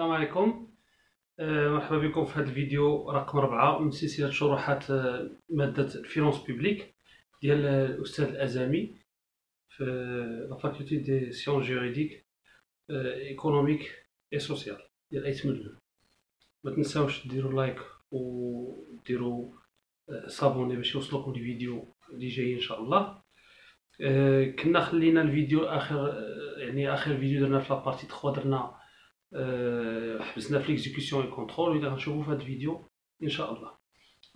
السلام عليكم. مرحبا بكم في هذا الفيديو رقم 4 من سلسلة شروحات مادة الفينانس بوبليك ديال الأستاذ الأزامي في لا فاكولتي دي سيونس جوريديك ايكونوميك اي سوسيال ديال ايتمدلو. ما تنساوش ديروا لايك وديروا صابوني باش يوصلكم الفيديو اللي جاي ان شاء الله. كنا خلينا الفيديو اخر فيديو درنا في لابارتي 3 درنا حبسنا في ليكزيكسيون اي كونترول اللي غنشوفو في هذا الفيديو ان شاء الله.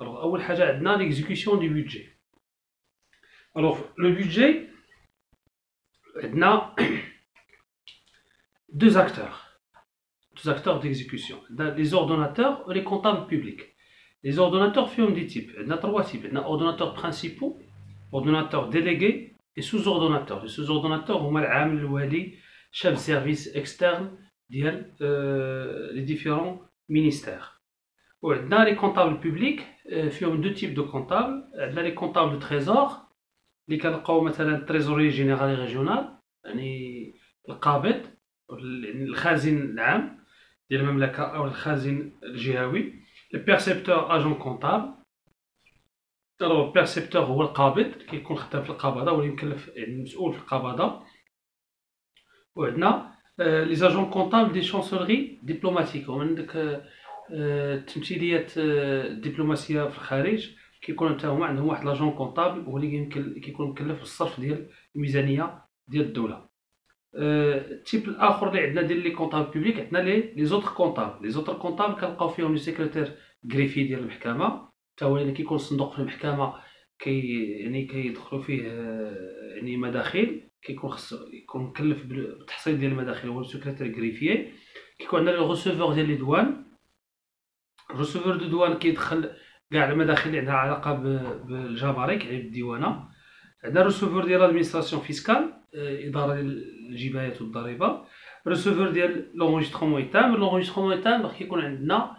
الوغ اول حاجه عندنا ليكزيكسيون دو بودجي. الوغ لو بودجي عندنا deux acteurs d'exécution. Les ordonnateurs et les comptables publics. Les ordonnateurs font des types. Il y a trois types. Il y a ordonnateurs principaux, ordonnateurs délégués et sous-ordonnateurs. Les sous-ordonnateurs sont le wali, chef de service externe les différents ministères. Il y a les comptables publics font deux types de comptables. Il y a les comptables de trésor, les trésorier général et régional, le قابض الخازن العام ديال المملكه او الخازن الجهوي. البيرسيبتور اجون كونطابل. الو البيرسيبتور هو القابض كيكون خدام في القبضه واللي مكلف يعني مسؤول في القبضه. وعندنا لي زاجون كونطابل دي شانسلري دبلوماتيك وعندك التمثيليات الدبلوماسيه في الخارج كيكون حتى هما عندهم واحد لاجون كونطابل هو اللي كيكون مكلف بالصرف ديال الميزانيه ديال الدوله. التيب الاخر اللي عندنا ديال لي كونطابل بوبليك عندنا لي زوتر كونطابل كنلقاو فيهم لي سيكريتير غريفي ديال المحكمه حتى هو اللي كيكون صندوق في المحكمه كيدخلوا فيه يعني مداخيل كيكون يكون مكلف بالتحصيل ديال المداخيل هو السيكريتير غريفي. كيكون عندنا لو ريسيفور ديال لي دوان. الريسيفور دو دوان كيدخل كاع المداخيل اللي عندها علاقه بالجمارك يعني بالديوانه. عندنا الريسيفور ديال لادمينستراسيون فيسكال اداره الجبايات والضريبه. الريسيفور ديال لونجسترومون ايتام. لونجسترومون ايتام كيكون عندنا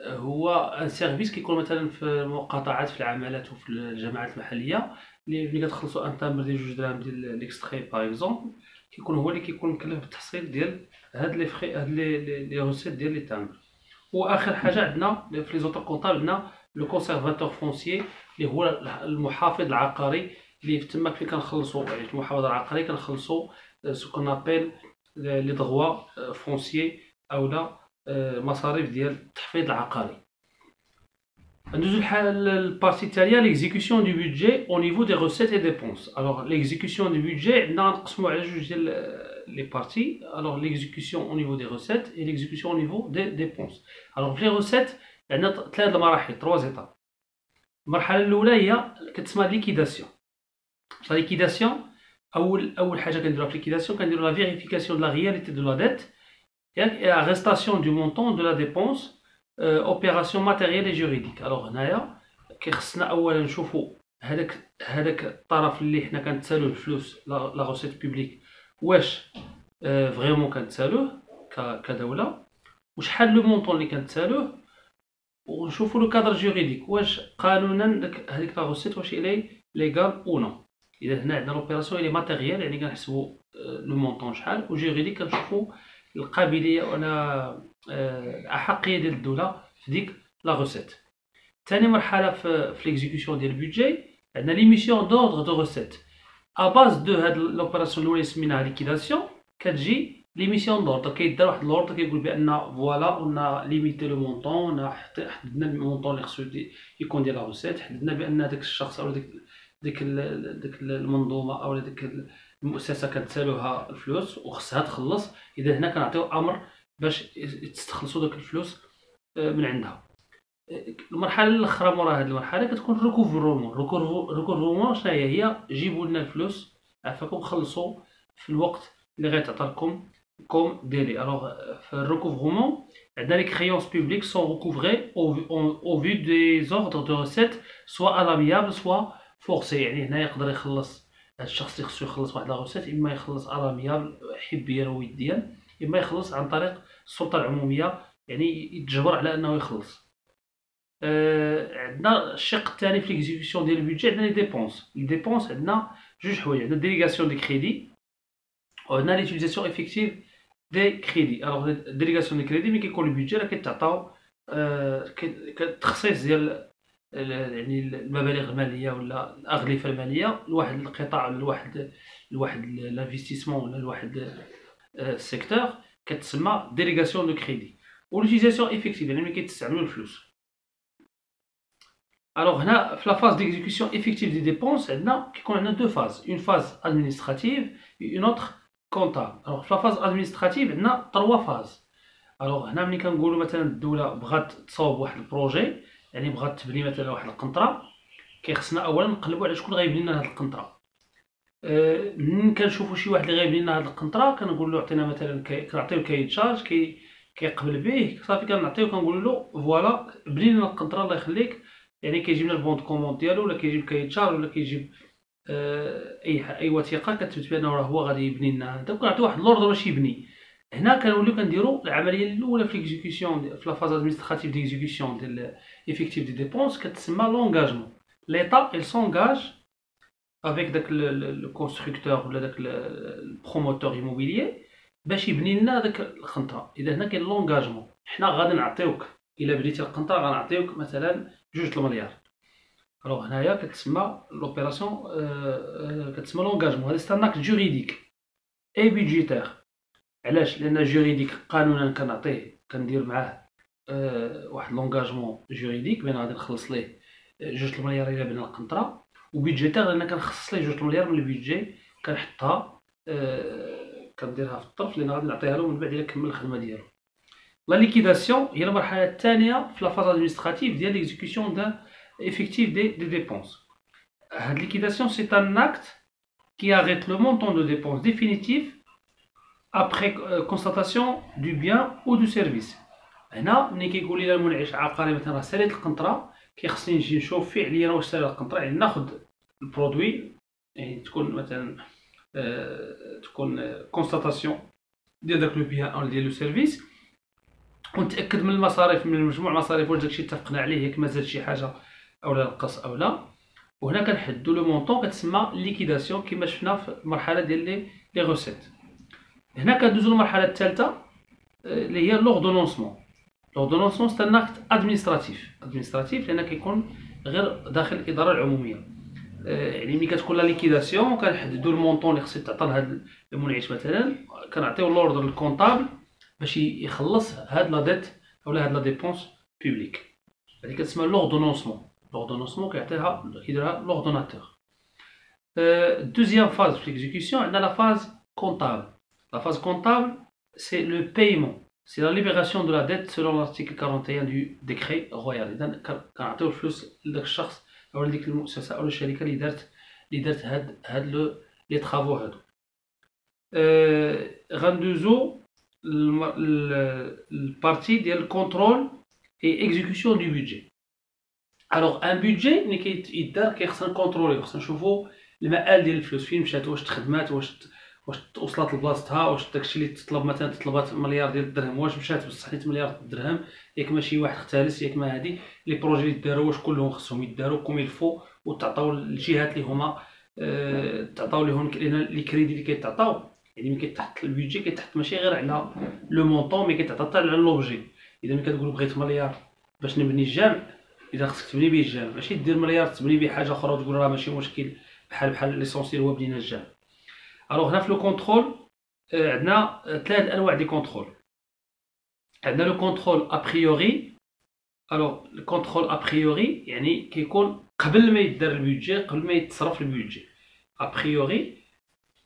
هو ان سيرفيس كيكون مثلا في المقاطعات في العمالات وفي الجماعات المحليه اللي كتخلصوا ان تامبر ديال 2 دراهم ديال ليكستري باغ اكزومبل كيكون هو اللي كيكون مكلف بالتحصيل ديال هاد لي فري هاد لي روسيت ديال لي تامبر. واخر حاجه عندنا في لي زوتر كونطابل عندنا لو كونسيرفاتور فونسيي اللي هو المحافظ العقاري اللي تماك فين كنخلصوا يعني المحافظ العقاري كنخلصوا سو كون ابل لي دغوا فونسيي او لا مصاريف ديال التحفيظ العقاري. ندوزو البارتي التاليه ليكزيكسيون دو بودجي او نيفو دي روسيت اي ديبونس. الوغ ليكزيكسيون دو بودجي عندنا نقسموا على جوج ديال لي بارتي. الوغ ليكزيكسيون او نيفو دي روسيت اي ليكزيكسيون او نيفو دي ديبونس. الوغ في لي روسيت عندنا ثلاث مراحل 3 زيتاب. المرحله الاولى هي كتسمى ليكيداسيون. لا ليكيداسيون اول حاجه كنديروها في ليكيداسيون كنديروا لا فيريفيكاسيون دو لا رياليتي دو لا ديت et arrestation du montant de la dépense opération matérielle et juridique. alors هنايا كيخصنا اولا نشوفوا هذاك الطرف اللي حنا كنتسالوه الفلوس لا روسيت بوبليك واش فريمون كنتسالوه كدوله وشحال لو مونطون اللي كنتسالوه ونشوفوا لو كادر جوريديك واش قانونا هذيك لا روسيت واش الي ليغال او نو. اذا هنا عندنا لوبيراسيون الي ماتيريال يعني كنحسبوا لو مونطون شحال وجوريديك كنشوفوا القابليه ولا الاحقيه ديال الدوله في ديك لا روسيت. ثاني مرحله في ليكزيكسيون ديال البودجي عندنا ليميسيون دوردر دو روسيت ا باز دو هاد لوبيراسيون الاولى سميناها ليكيداسيون كتجي ليميسيون دوردر كيدار واحد لوردر كيقول بان فوالا قلنا ليميتي لو مونطون حددنا المونطون اللي خصو يكون ديال لا روسيت حددنا بان داك الشخص او ديك المنظومه او ديك المؤسسه كتسالوها الفلوس وخصها تخلص. اذا هنا كنعطيو امر باش تستخلصوا داك الفلوس من عندها. المرحله الاخرى مورا هذه المرحله كتكون ريكوفرومون شنو هي جيبوا لنا الفلوس عافاكم خلصوا في الوقت اللي غيتعطى لكم كوم ديلي. الوغ في الريكوفرومون عندنا لي كريونس بوبليك سون ريكوفري او في دي اوردر دو ريسيت سوا الاميابل سوا فورسي. يعني هنا يقدر يخلص هاد الشخص اللي خصو يخلص واحد لا روسيت اما يخلص الاميابل حبيا وديا اما يخلص عن طريق السلطه العموميه يعني يتجبر على انه يخلص. عندنا الشق الثاني في ليكزيكسيون ديال البودجي عندنا لي ديبونس عندنا جوج حوايج. عندنا ديليغاسيون دي كريدي وعندنا ليوتيليزاسيون افيكتيف دي كريدي. الوغ ديليغاسيون دي كريدي ملي كيكون البيدجي راه كيتعطاو تخصيص ديال يعني المبالغ الماليه ولا الاغلفه الماليه لواحد القطاع ولا لواحد لانفستيسمون ولا لواحد السيكتور كتسمى ديليغاسيون دو كريدي. ولوتيزاسيون ايفيكتيف يعني ملي كيتستعملوا الفلوس. الوغ هنا في لا فاز ديكزيكسيون ايفيكتيف دي ديبونس عندنا كيكون عندنا دو فاز، اون فاز ادمينستراتيف اون اوتر كونطابل. الوغ في لا فاز ادمينستراتيف عندنا 3 فاز. الوغ هنا ملي كنقولوا مثلا الدوله بغات تصاوب واحد البروجي، يعني بغات تبني مثلا واحد القنطره، كيخصنا اولا نقلبوا على شكون غيبني لنا هاد القنطره. منين كنشوفوا شي واحد اللي غيبني لنا هاد القنطره كنقول له عطينا مثلا كنعطيو كاي تشارج كيقبل به صافي، كنعطيو كنقول له فوالا بني لنا القنطره الله يخليك، يعني كيجيب لنا البون كوموند ديالو ولا كيجيب كاي تشارج ولا كيجيب اي وثيقه كتثبت بانه راه هو غادي يبني لنا هذا، وكنعطيو واحد اللوردر باش يبني. هنا كنوليو كنديرو العمليه الاولى في ليكزيكسيون في لا فاز ادمينستراتيف ديكزيكسيون ديال ايفيكتيف دي ديبونس كتسمى لونغاجمون. ليطا il s'engage avec داك لو كونستركتور ولا داك البروموتور ايموبيليي باش يبني لنا داك القنطره. اذا هنا كاين لونغاجمون، حنا غادي نعطيوك الا بنيتي القنطره غنعطيوك مثلا 2 المليار. الوغ هنايا كتسمى لوبيراسيون كتسمى لونغاجمون. هذا سي ان اكت جوريديك اي بيدجيتير. علاش؟ لان جوريديك قانونا كنعطيه كندير معاه واحد لونغاجمون جوريديك بين غادي نخلص ليه 2 المليار الا بنى القنطره، وبيدجيتير لان كنخصص ليه 2 المليار من البيدجي كنحطها كنديرها في الطرف لان غادي نعطيها له من بعد الا كمل الخدمه ديالو. لا ليكيداسيون هي المرحله الثانيه في لا فاز ادمينستراتيف ديال ليكزيكسيون دا effectif des dépenses. La liquidation, c'est un acte qui arrête le montant de dépenses définitif après constatation du bien ou du service. هنا ملي كيقول لي المنعش عقاري مثلا راه ساليت القنطره، كيخصني نجي نشوف فعليا واش سالي القنطره، يعني ناخذ البرودوي، يعني تكون مثلا تكون كونستاتاسيون ديال داك لو بيان او ديال لو سيرفيس، ونتاكد من المصاريف من مجموع المصاريف واش داكشي اتفقنا عليه ياك مازال شي حاجه او لا نقص او لا. وهنا كنحددوا لو مونطون كتسمى ليكيداسيون كما شفنا في المرحله ديال لي روسيت. هنا كندوزو للمرحله الثالثه اللي هي لوردونونسمون. لوردونونسمون سي ان اكت ادمينستراتيف لان كيكون غير داخل الاداره العموميه. يعني ملي كتكون لا ليكيداسيون كنحددوا المونطون اللي خصو يتعطى لهذا المنعش مثلا، كنعطيو لوردر للكونطابل باش يخلص هاد لا ديت اولا هاد لا ديبونس بوبليك. هذه كتسمى لوردونونسمون. لوردونونسمون كيديرها لوردوناتور. Deuxième phase de l'exécution, on a la phase comptable. La phase comptable, c'est le paiement. C'est la libération de la dette selon l'article 41 du décret royal. إذا كنعطيو الفلوس لداك الشخص أو لديك المؤسسة أو الشركة اللي دارت هاد لي طرافو هادو. غندوزو البارتي ديال الكونترول et exécution du budget. Alors un budget ملي كيدار كيخصنا نكونترولي، خصنا نشوفو المآل ديال الفلوس فين مشات، واش تخدمات، واش وصلت لبلاصتها، واش داكشي اللي تطلب مثلا تطلبات مليار ديال الدرهم واش مشات بصح حيت مليار درهم، ياك ماشي واحد اختلس، ياك ما هادي لي بروجي اللي داروا واش كلهم خصهم يداروا كوم يلفو وتعطاو للجهات اللي هما تعطاو لهم لي كريدي اللي كيتعطاو. يعني ملي كيتحط البيدجي كيتحط ماشي غير على لو مونطون مي كيتعطى حتى على لوبجي. اذا ملي كتقول بغيت مليار باش نبني الجامع، اذا خصك تبني به الجامع ماشي دير مليار تبني به حاجه اخرى وتقول راه ماشي مشكل بحال ليسونسيال هو بنينا الجامع. الوغ هنا في لو كونترول عندنا 3 انواع دي كونترول. عندنا لو كونترول ابريوري. الوغ الكونترول ابريوري يعني كيكون قبل ما يدار البيدجي، قبل ما يتصرف البيدجي. ابريوري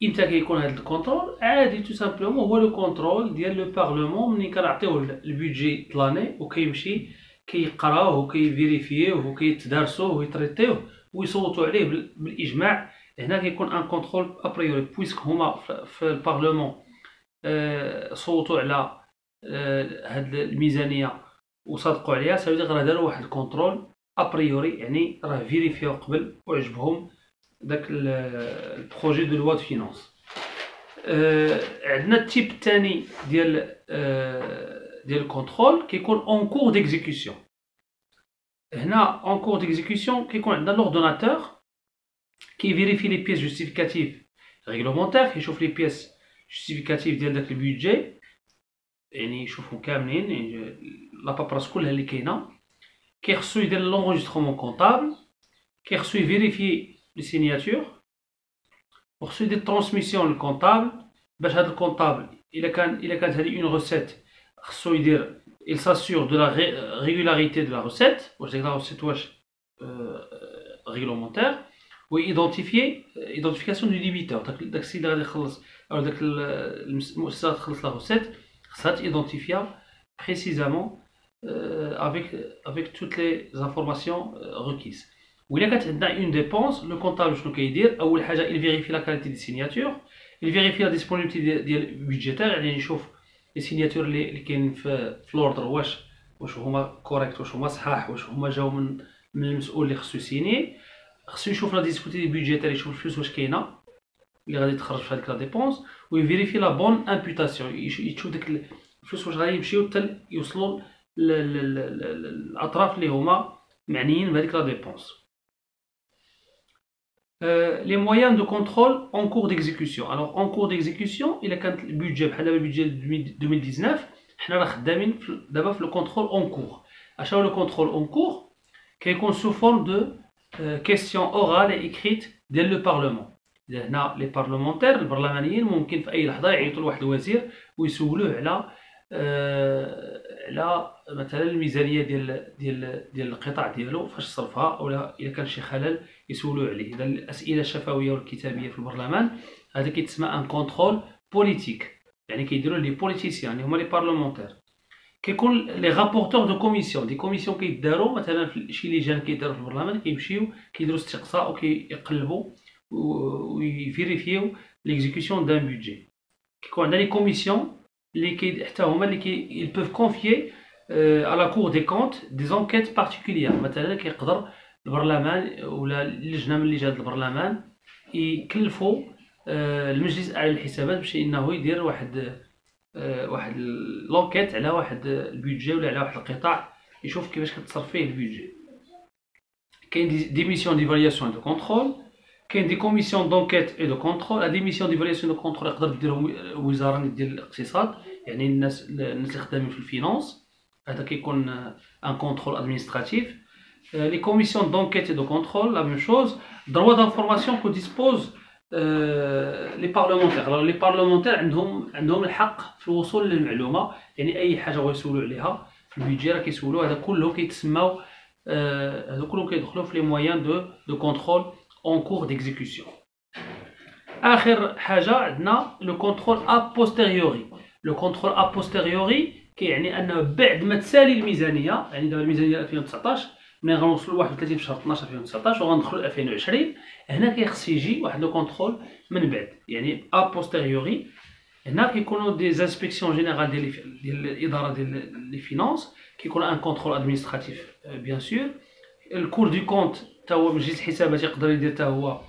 امتى كيكون هذا الكونترول؟ عادي تو سامبلومون هو لو كونترول ديال لو بارلمون ملي كنعطيوه البيدجي طلاني وكيمشي كيقراوه وكيفيريفيوه وكيتدارسوه ويتريتيوه ويصوتوا عليه بالاجماع. هنا كيكون ان كونترول ابريوري بويسك هما في البارلمون صوتوا على هاد الميزانيه وصادقوا عليها، ساوي راه داروا واحد الكونترول ابريوري، يعني راه فيريفيو قبل وعجبهم داك البروجي دو لوا دو فينانس. عندنا التيب الثاني ديال الكونترول كيكون اون كور ديكزيكسيون. هنا اون كور ديكزيكسيون كيكون عندنا لوردوناتور كيفيريفي لي بيس جوستيفيكاتيف ريغلومونتير، كيشوف لي بيس جوستيفيكاتيف ديال داك البيدجي يعني يشوفهم كاملين، يعني لابابراس كلها اللي كاينه. كيخصو يدير لونجسترومون كونطابل، كيخصو يفيريفي لي سينياتور، وخصو يدير ترانسميسيون للكونطابل باش هاد الكونطابل الا كانت هادي اون روسيت خصو يدير il s'assure de la régularité de la recette واش ديك لا روسيت واش réglementaire، و ايدونتيفيي identification du débiteur. داك السيد اللي غادي يخلص او داك المؤسسه تخلص لا روسيت خصها تيدونتيفيا بريسيزامون avec toutes les informations requises. وإلا كانت عندنا اون ديبونس لو كونطابل شنو كيدير؟ اول حاجه il vérifie la qualité des signatures، il vérifie la disponibilité ديال budgétaire، يعني يشوف لي سينياتور اللي كاينين في لوردر واش هما كوريكت، واش هما صحاح، واش هما جاو من المسؤول اللي خصو يسيني. خصو يشوف لا ديسبونيبيتي بودجيتير، يشوف الفلوس واش كاينه اللي غادي تخرج في هذيك لا ديبونس، ويفيريفي لا بون امبوتاسيون، يشوف داك الفلوس واش غادي يمشيو حتى يوصلوا الاطراف اللي هما معنيين بهذيك لا ديبونس. les moyens de contrôle en cours d'exécution. Alors en cours d'exécution il كان البودجي بحال دابا البودجي 2019 حنا راه خدامين دابا في لو كونترول اون كور. اشنو لو كونترول اون كور؟ كيكون سو فورم دو كيسيون اورال اي اكريت ديال لو بارلمون. هنا لي بارلمونتير البرلمانيين ممكن في اي لحظه يعيطوا لواحد الوزير ويسولوه على مثلا الميزانيه ديال القطاع ديالو فاش صرفها، او الا كان شي خلل يسولوه عليه. اذا الاسئله الشفويه والكتابيه في البرلمان هذا كيتسمى ان كونترول بوليتيك، يعني كيديروا لي بوليتيسيان اللي هما لي بارلمونتير. كيكون لي رابورتور دو كوميسيون، دي كوميسيون كيداروا مثلا في شي لجان كيداروا في البرلمان، كيمشيو كيديروا استقصاء وكيقلبوا ويفيريفيو ليكزيكسيون دان بودجي. كيكون عندنا لي كوميسيون اللي حتى هما اللي ils peuvent confier à la Cour des comptes des enquêtes particulières. مثلا كيقدر البرلمان ولا لجنه من لجان البرلمان يكلفوا المجلس الاعلى للحسابات باش انه يدير واحد لونكيت على واحد البودجي ولا على واحد القطاع، يشوف كيفاش كتصرف فيه البودجي. كاين دي ميسيون ديفالياسيون دو كونترول، كاين دي كوميسيون دونكيت اي دو كونترول. هاد دي ميسيون ديفالياسيون دو كونترول يقدر ديرهم وزاره ديال الاقتصاد، يعني الناس اللي خدامين في الفينانس، هذا كيكون ان كونترول ادمينستراتيف. لي كوميسيون دونكيت اي دو كونترول لا ميم شوز. دروا دانفورماسيون كو ديسبوز لي بارلمونتير. لي بارلمونتير عندهم الحق في الوصول للمعلومه، يعني اي حاجه بغاو يسولوا عليها في البيدجي راه كيسولوا. هذا كله كيتسماو هذا كله كيدخلوا في لي مويان دو كونترول اون كور ديكزيكسيون. اخر حاجه عندنا لو كونترول ا بوستيريوري. لو كونترول ا بوستيريوري كيعني انه بعد ما تسالي الميزانيه، يعني دابا الميزانيه 2019 ملي غنوصلوا ل 31 في شهر 12 2019 وغندخلوا ل 2020، هنا كيخص يجي واحد لو كونترول من بعد، يعني ا بوستيريوري. هنا كيكونوا دي انسبكسيون جينيرال ديال الاداره ديال لي فينانس، كيكون ان كونترول ادمينستراتيف بيان سور. الكور دو كونت تا هو مجلس الحسابات يقدر يدير تا هو،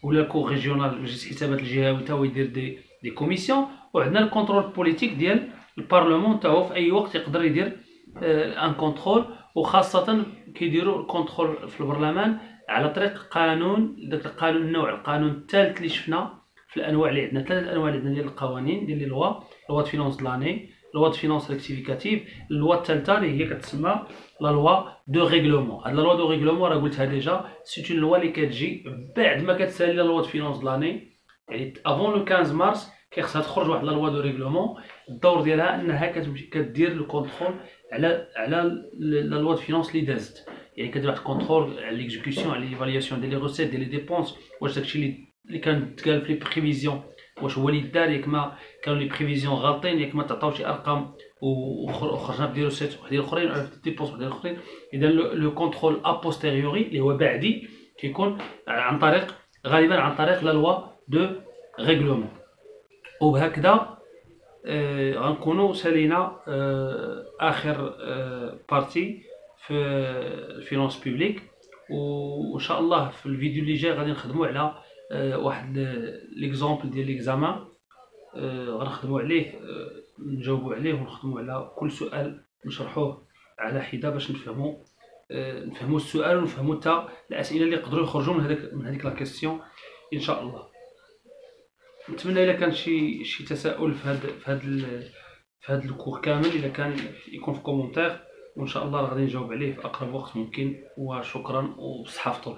ولا الكور ريجيونال مجلس الحسابات الجهوي تا هو يدير دي كوميسيون. وعندنا الكونترول بوليتيك ديال البارلمون تا هو في اي وقت يقدر يدير ان كونترول، وخاصه كيديروا الكونترول في البرلمان على طريق قانون، داك القانون النوع القانون الثالث اللي شفنا في الانواع اللي عندنا. ثلاث انواع اللي عندنا ديال القوانين ديال لي لوا دو فينانس لاني، لوا دو فينانس ريكتيفيكاتيف. اللوا الثالثه اللي هي كتسمى لا لوا دو ريغلومون. هاد لا لوا دو ريغلومون راه قلتها ديجا، سيت اون لوا اللي كتجي بعد ما كتسالي لا لوا دو فينانس لاني، يعني افون لو 15 مارس كيخصها تخرج واحد لا لوا دو ريغلومون. الدور ديالها انها كدير لو كونترول على لا لوا دو فينانس اللي دازت، يعني كدير واحد الكونترول على ليكزيكسيون، على ليفالياسيون ديال لي روسيت ديال لي ديبونس، واش داكشي اللي كان تقال في لي بريفيزيون واش هو اللي دار، ياك ما كانوا لي بريفيزيون غالطين، ياك ما تعطاو شي ارقام وخرجنا بدي روسيت وحدين اخرين ولا ديبونس وحدين اخرين. اذا لو كونترول ا بوستيريوري اللي هو بعدي كيكون عن طريق غالبا عن طريق لا لوا دو ريغلومون. وبهكذا غنكونوا سالينا اخر بارتي في الفينانس بوبليك. وان شاء الله في الفيديو اللي جاي غادي نخدموا على واحد ليكزامبل ديال ليكزامان، غنخدموا عليه نجاوبوا عليه ونخدموا على كل سؤال نشرحوه على حده باش نفهموا السؤال ونفهموا حتى الاسئله اللي يقدروا يخرجوا من هذيك لا كيسيون ان شاء الله. نتمنى الا كان شي تساؤل في هذا في هذا الكور كامل الا كان يكون في كومونتير، وان شاء الله غادي نجاوب عليه في اقرب وقت ممكن. وشكرا وبصحه في طول.